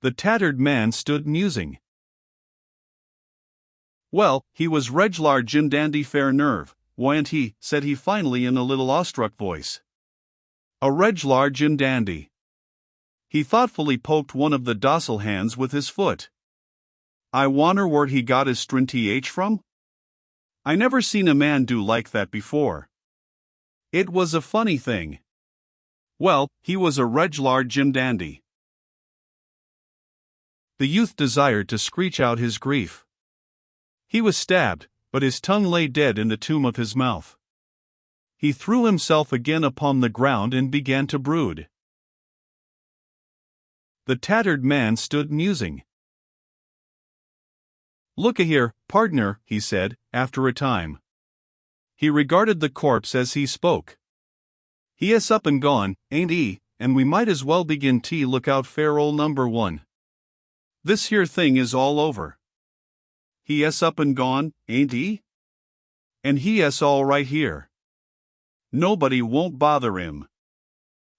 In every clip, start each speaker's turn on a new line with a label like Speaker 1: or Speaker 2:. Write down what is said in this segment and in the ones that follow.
Speaker 1: The tattered man stood musing. Well, he was reg'lar Jim Dandy fair nerve, wa'n't he, said he finally in a little awestruck voice. A reg'lar Jim Dandy. He thoughtfully poked one of the docile hands with his foot. I wonder where he got his strin th from? I never seen a man do like that before. It was a funny thing. Well, he was a reg'lar Jim Dandy. The youth desired to screech out his grief. He was stabbed, but his tongue lay dead in the tomb of his mouth. He threw himself again upon the ground and began to brood. The tattered man stood musing. Look-a here, pardner, he said, after a time. He regarded the corpse as he spoke. He is up and gone, ain't he, and we might as well begin to look out fair ol' number one. This here thing is all over. He is up and gone, ain't he? And he is all right here. Nobody won't bother him.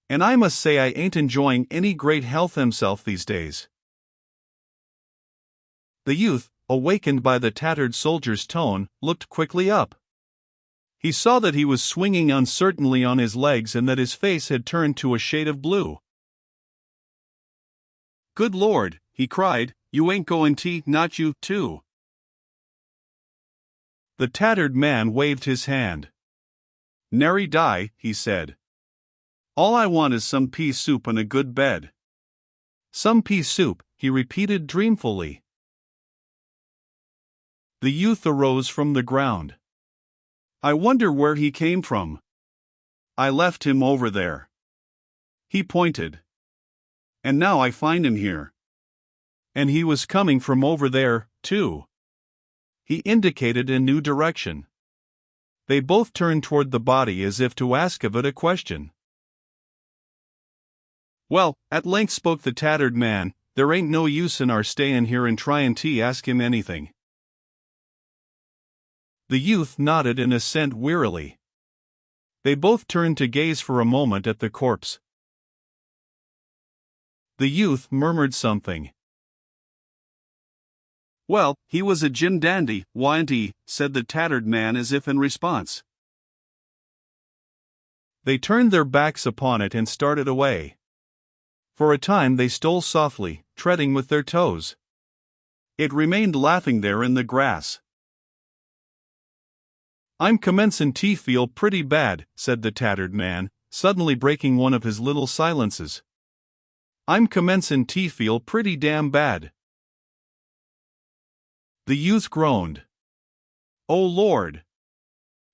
Speaker 1: And I must say I ain't enjoying any great health himself these days. The youth, awakened by the tattered soldier's tone, looked quickly up. He saw that he was swinging uncertainly on his legs and that his face had turned to a shade of blue. Good Lord, he cried, you ain't going to, not you, too. The tattered man waved his hand. Nary die, he said. All I want is some pea soup and a good bed. Some pea soup, he repeated dreamfully. The youth arose from the ground. I wonder where he came from. I left him over there. He pointed. And now I find him here. And he was coming from over there, too. He indicated a new direction. They both turned toward the body as if to ask of it a question. Well, at length spoke the tattered man, there ain't no use in our stayin' here and tryin' to ask him anything. The youth nodded in assent wearily. They both turned to gaze for a moment at the corpse. The youth murmured something. Well, he was a Jim Dandy, wa'n't he, said the tattered man as if in response. They turned their backs upon it and started away. For a time they stole softly, treading with their toes. It remained laughing there in the grass. I'm commencin' to feel pretty bad, said the tattered man, suddenly breaking one of his little silences. I'm commencin' to feel pretty damn bad. The youth groaned. Oh Lord!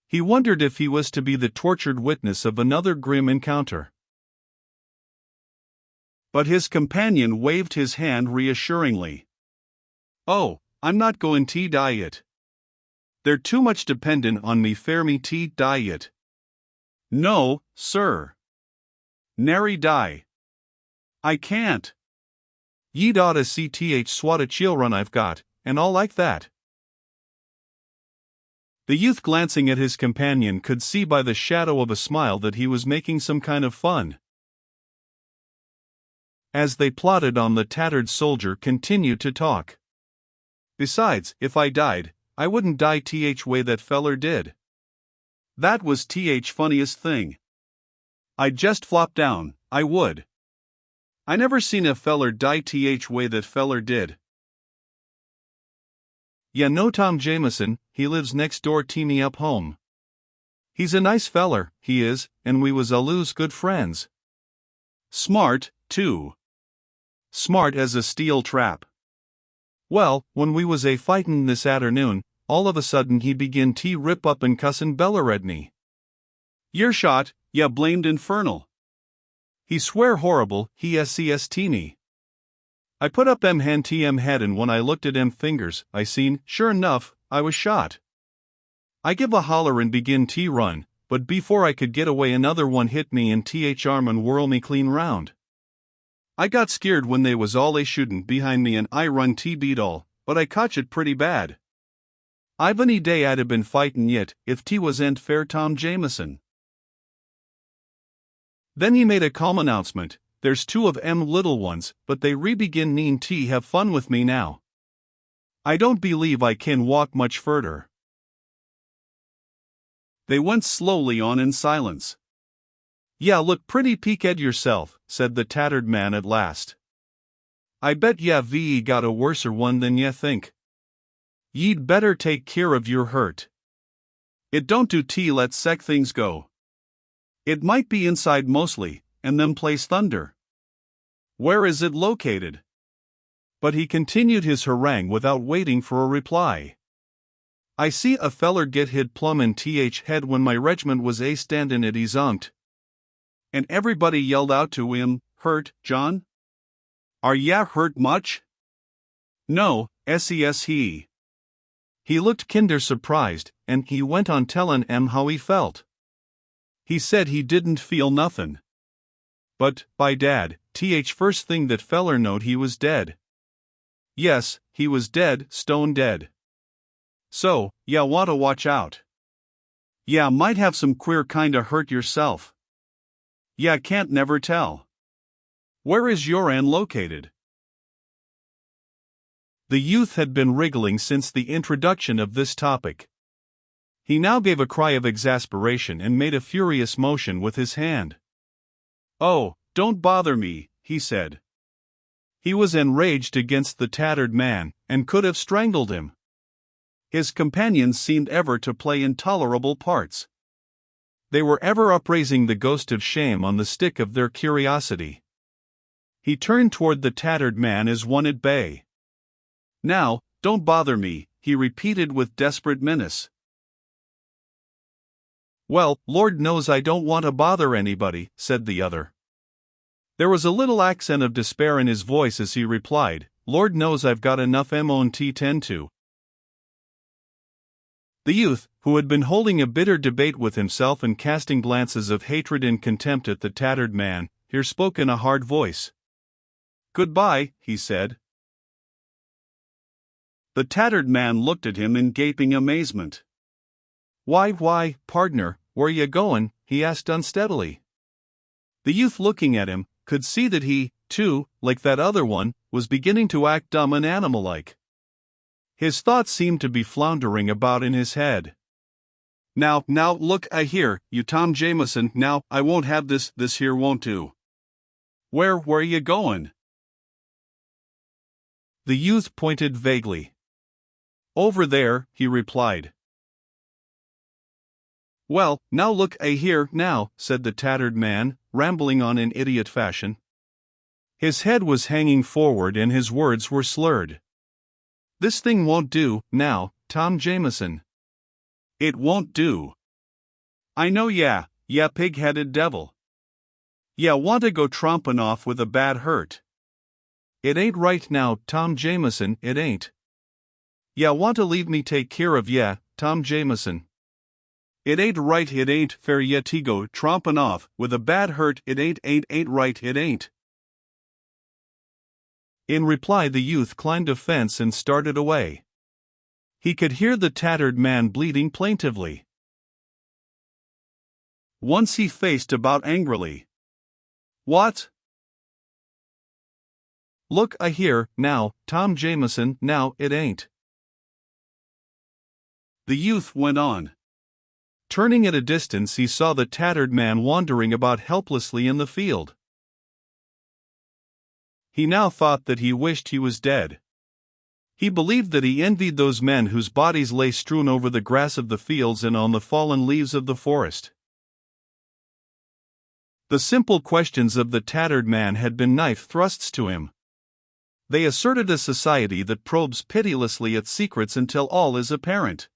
Speaker 1: He wondered if he was to be the tortured witness of another grim encounter. But his companion waved his hand reassuringly. Oh, I'm not going to die yet. They're too much dependent on me for me to die yet. No, sir. Nary die. I can't. Ye'd oughta see swat a children I've got, and all like that. The youth, glancing at his companion, could see by the shadow of a smile that he was making some kind of fun. As they plotted on, the tattered soldier continued to talk. Besides, if I died, I wouldn't die way that feller did. That was funniest thing. I'd just flop down, I would. I never seen a feller die way that feller did. Ya know Tom Jameson, he lives next door to me up home. He's a nice feller, he is, and we was allus good friends. Smart, too. Smart as a steel trap. Well, when we was a fightin' this afternoon, all of a sudden he begin to rip up and cussin' Belleredney. You're shot, ya blamed infernal. He swear horrible, he scs to me. I put up hand to head, and when I looked at fingers, I seen, sure enough, I was shot. I give a holler and begin to run, but before I could get away another one hit me in arm and whirl me clean round. I got scared when they was all shootin' behind me and I run to beat all, but I cotch it pretty bad. I've any day I'd have been fightin' yet, if wasn't fair Tom Jameson. Then he made a calm announcement, there's two of 'em little ones, but they begin need to have fun with me now. I don't believe I can walk much further." They went slowly on in silence. "Ya look pretty peaked yourself," said the tattered man at last. "I bet ye got a worser one than ye think. Ye'd better take care of your hurt. It don't do to let sec things go. It might be inside mostly, and them plays thunder. Where is it located?" But he continued his harangue without waiting for a reply. "I see a feller get hit plumb in th head when my reg'ment was standin' at his unct. And everybody yelled out to him, 'Hurt, John? Are ya hurt much?' 'No, ses he.' He looked kinder surprised, and he went on tellin' how he felt. He said he didn't feel nothin'. But, by dad, first thing that feller knowed he was dead. Yes, he was dead, stone dead. So, ya want to watch out. Ya might have some queer kinda hurt yourself. Ya can't never tell. Where is your an located?" The youth had been wriggling since the introduction of this topic. He now gave a cry of exasperation and made a furious motion with his hand. "Oh, don't bother me," he said. He was enraged against the tattered man, and could have strangled him. His companions seemed ever to play intolerable parts. They were ever upraising the ghost of shame on the stick of their curiosity. He turned toward the tattered man as one at bay. "Now, don't bother me," he repeated with desperate menace. "Well, Lord knows I don't want to bother anybody," said the other. There was a little accent of despair in his voice as he replied, "Lord knows I've got enough on to tend to." The youth, who had been holding a bitter debate with himself and casting glances of hatred and contempt at the tattered man, here spoke in a hard voice. "Goodbye," he said. The tattered man looked at him in gaping amazement. Why, pardner, where ye goin'?" he asked unsteadily. The youth, looking at him, could see that he, too, like that other one, was beginning to act dumb and animal-like. His thoughts seemed to be floundering about in his head. Now, look here, you Tom Jameson, now, I won't have this here won't do. Where ye goin'?" The youth pointed vaguely. "Over there," he replied. "Well, now look here, now," said the tattered man, rambling on in idiot fashion. His head was hanging forward and his words were slurred. "This thing won't do, now, Tom Jameson. It won't do. I know ya pig-headed devil. Ya want to go trompin' off with a bad hurt. It ain't right now, Tom Jameson, it ain't. Ya want to leave me take care of ya, Tom Jameson. It ain't right, it ain't fair ya to go trompin' off with a bad hurt, it ain't right, it ain't." In reply, the youth climbed a fence and started away. He could hear the tattered man bleating plaintively. Once he faced about angrily. "What? Look here, now, Tom Jameson, now, it ain't." The youth went on. Turning at a distance, he saw the tattered man wandering about helplessly in the field. He now thought that he wished he was dead. He believed that he envied those men whose bodies lay strewn over the grass of the fields and on the fallen leaves of the forest. The simple questions of the tattered man had been knife thrusts to him. They asserted a society that probes pitilessly at secrets until all is apparent.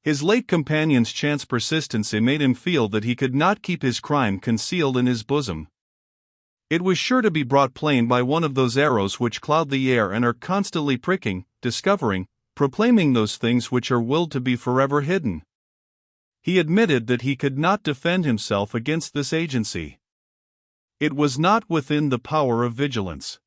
Speaker 1: His late companion's chance persistency made him feel that he could not keep his crime concealed in his bosom. It was sure to be brought plain by one of those arrows which cloud the air and are constantly pricking, discovering, proclaiming those things which are willed to be forever hidden. He admitted that he could not defend himself against this agency. It was not within the power of vigilance.